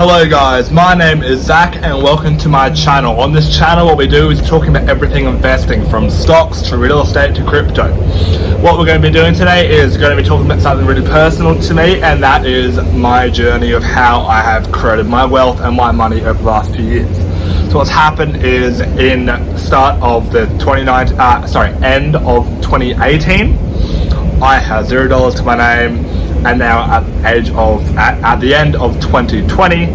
Hello guys, my name is Zach and welcome to my channel. On this channel what we do is talking about everything investing, from stocks to real estate to crypto. What we're going to be doing today is going to be talking about something really personal to me, and that is my journey of how I have created my wealth and my money over the last few years. So what's happened is in start of the end of 2018, I had $0 to my name. And now at the end of 2020,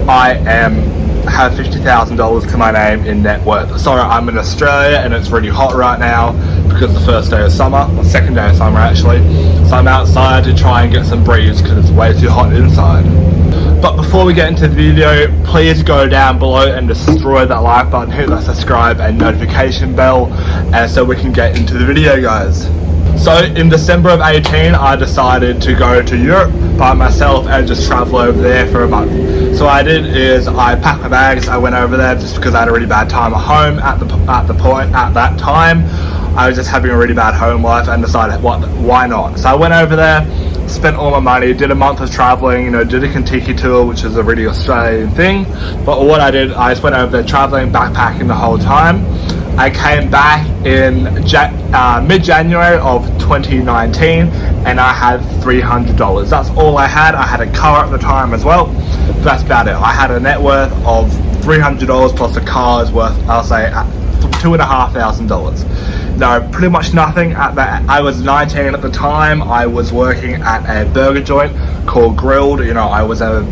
I have $50,000 to my name in net worth. Sorry, I'm in Australia and it's really hot right now because the first day of summer, or second day of summer actually. So I'm outside to try and get some breeze because it's way too hot inside. But before we get into the video, please go down below and destroy that like button, hit that subscribe and notification bell, and so we can get into the video, guys. So in December of 18, I decided to go to Europe by myself and just travel over there for a month. So what I did is I packed my bags, I went over there just because I had a really bad time at home at that time. I was just having a really bad home life and decided why not. So I went over there, spent all my money, did a month of traveling, did a Kentucky tour, which is a really Australian thing. But what I did, I just went over there traveling, backpacking the whole time. I came back in mid-January of 2019 and I had $300. That's all I had. I had a car at the time as well. But that's about it. I had a net worth of $300 plus the car is worth, I'll say, $2,500. No, pretty much nothing at that. I was 19 at the time. I was working at a burger joint called Grilled. I was a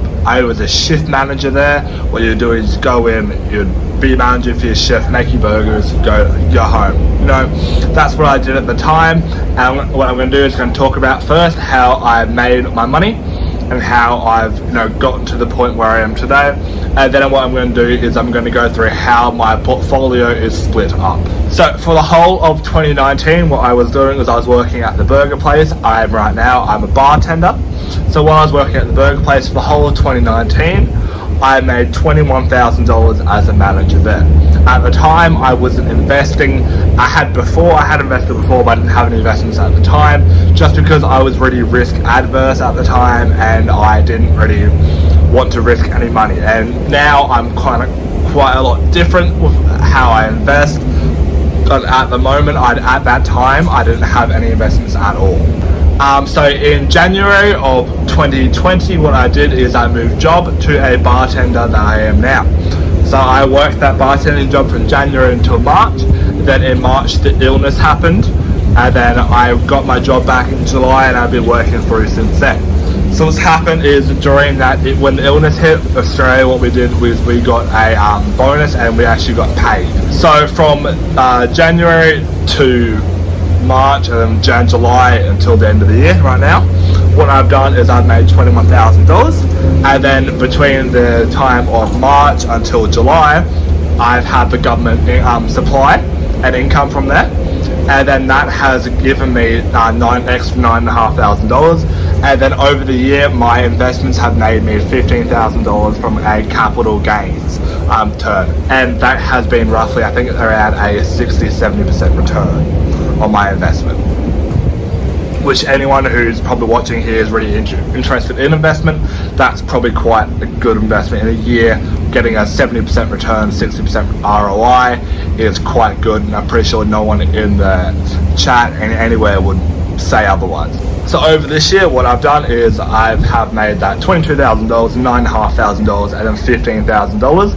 shift manager there. What you do is go in, you'd be manager for your shift, make your burgers, go home. That's what I did at the time. And what I'm going to do is going to talk about first how I made my money and how I've gotten to the point where I am today. And then what I'm going to do is I'm going to go through how my portfolio is split up. So for the whole of 2019, what I was doing was I was working at the burger place. I'm a bartender. So while I was working at the burger place for the whole of 2019, I made $21,000 as a manager there. At the time, I wasn't investing. I had invested before, but I didn't have any investments at the time, just because I was really risk adverse at the time and I didn't really want to risk any money. And now I'm quite a lot different with how I invest. But at the moment, at that time, I didn't have any investments at all. So in January of 2020, what I did is I moved job to a bartender that I am now. So I worked that bartending job from January until March. Then in March, the illness happened. And then I got my job back in July and I've been working through since then. So what's happened is during when the illness hit Australia, what we did was we got a bonus and we actually got paid. So from January to March and July until the end of the year right now, what I've done is I've made $21,000, and then between the time of March until July I've had the government supply and income from there, and then that has given me extra $9,500, and then over the year my investments have made me $15,000 from a capital gains turn, and that has been roughly, I think, around a 60-70% return on my investment, which anyone who's probably watching here is really interested in investment. That's probably quite a good investment. In a year, getting a 70% return, 60% ROI is quite good, and I'm pretty sure no one in the chat and anywhere would say otherwise. So over this year, what I've done is I have made that $22,000, $9,500, and then $15,000.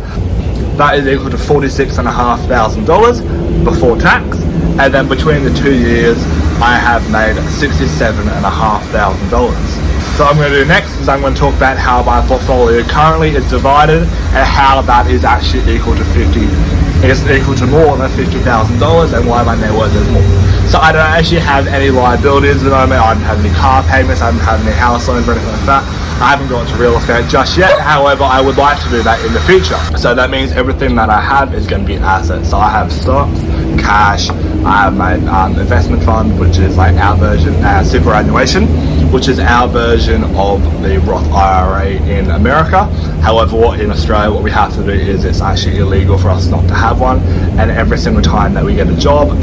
That is equal to $46,500 before tax. And then between the 2 years, I have made $67,500. So what I'm going to do next is I'm going to talk about how my portfolio currently is divided and how that is actually equal to more than $50,000 and why my net worth is more. So I don't actually have any liabilities at the moment. I don't have any car payments, I don't have any house loans or anything like that. I haven't gone to real estate just yet. However, I would like to do that in the future. So that means everything that I have is going to be assets. So I have stocks, cash, I have my investment fund, which is like our version, superannuation, which is our version of the Roth IRA in America. However, in Australia, what we have to do is it's actually illegal for us not to have one, and every single time that we get a job,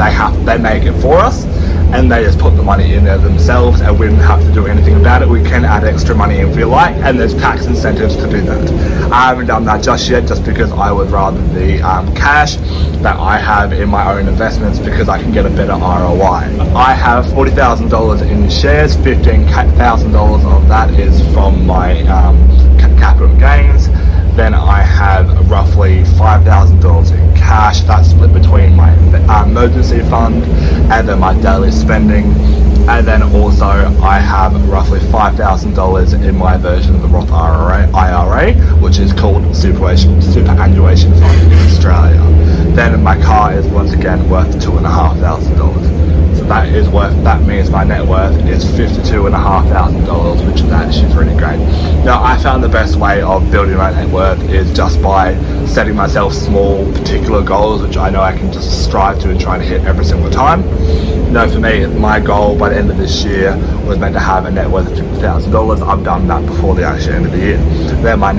they make it for us. and they just put the money in there themselves, and we didn't have to do anything about it. We can add extra money if we like, and there's tax incentives to do that. I haven't done that just yet, just because I would rather the cash that I have in my own investments, because I can get a better ROI. I have $40,000 in shares. $15,000 of that is from my capital gains. Then I have roughly $5,000 in cash. That's split between my emergency fund and then my daily spending. And then also I have roughly $5,000 in my version of the Roth IRA, which is called Superannuation Fund in Australia. Then my car is once again worth $2,500. So that means my net worth is $52,500, which is actually pretty great. Now, I found the best way of building my net worth is just by setting myself small particular goals, which I know I can just strive to and try to hit every single time. You know, for me, my goal by the end of this year was meant to have a net worth of $50,000. I've done that before the actual end of the year. Then my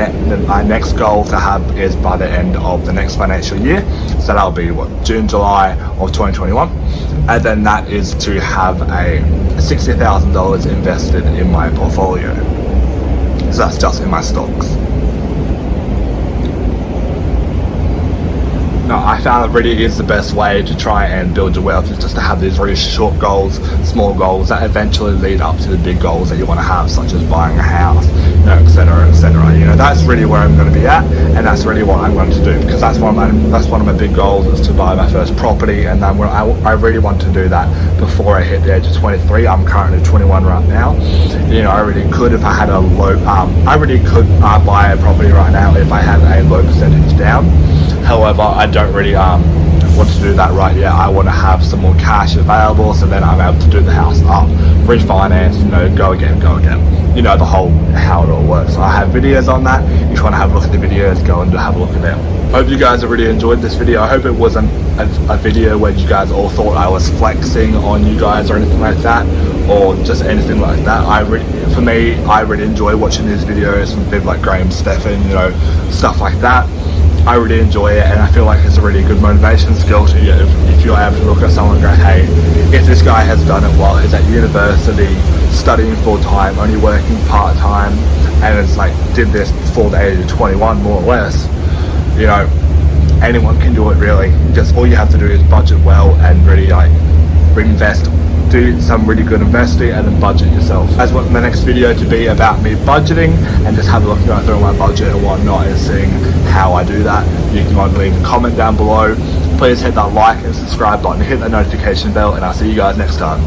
next goal to have is by the end of the next financial year. So that'll be June, July of 2021. And then that is to have a $60,000 invested in my portfolio. So that's just in my stocks. No, I found it really is the best way to try and build your wealth, is just to have these really short goals, small goals that eventually lead up to the big goals that you want to have, such as buying a house, you know, etc., etc. You know, that's really where I'm going to be at, and that's really what I'm going to do, because that's one of my big goals, is to buy my first property, and then I really want to do that before I hit the age of 23. I'm currently 21 right now. You know, I really could, if I had a low, buy a property right now if I had a low percentage down. However, I don't really want to do that right yet. I want to have some more cash available, so then I'm able to do the house up, refinance, you know, go again. You know, the whole how it all works. So I have videos on that. If you want to have a look at the videos, go and have a look at them. Hope you guys have really enjoyed this video. I hope it wasn't a video where you guys all thought I was flexing on you guys or anything like that, or just anything like that. I really enjoy watching these videos from people like Graham Stephan, you know, stuff like that. I really enjoy it, and I feel like it's a really good motivation skill to you if you're able to look at someone and go, hey, if this guy has done it while he's at university, studying full-time, only working part-time, and it's like did this before the age of 21 more or less, you know, anyone can do it really. Just all you have to do is budget well and really like invest, do some really good investing, and then budget yourself. I just want the next video to be about me budgeting and just have a look through my budget and whatnot and seeing how I do that. You can either leave a comment down below. Please hit that like and subscribe button, hit that notification bell, and I'll see you guys next time.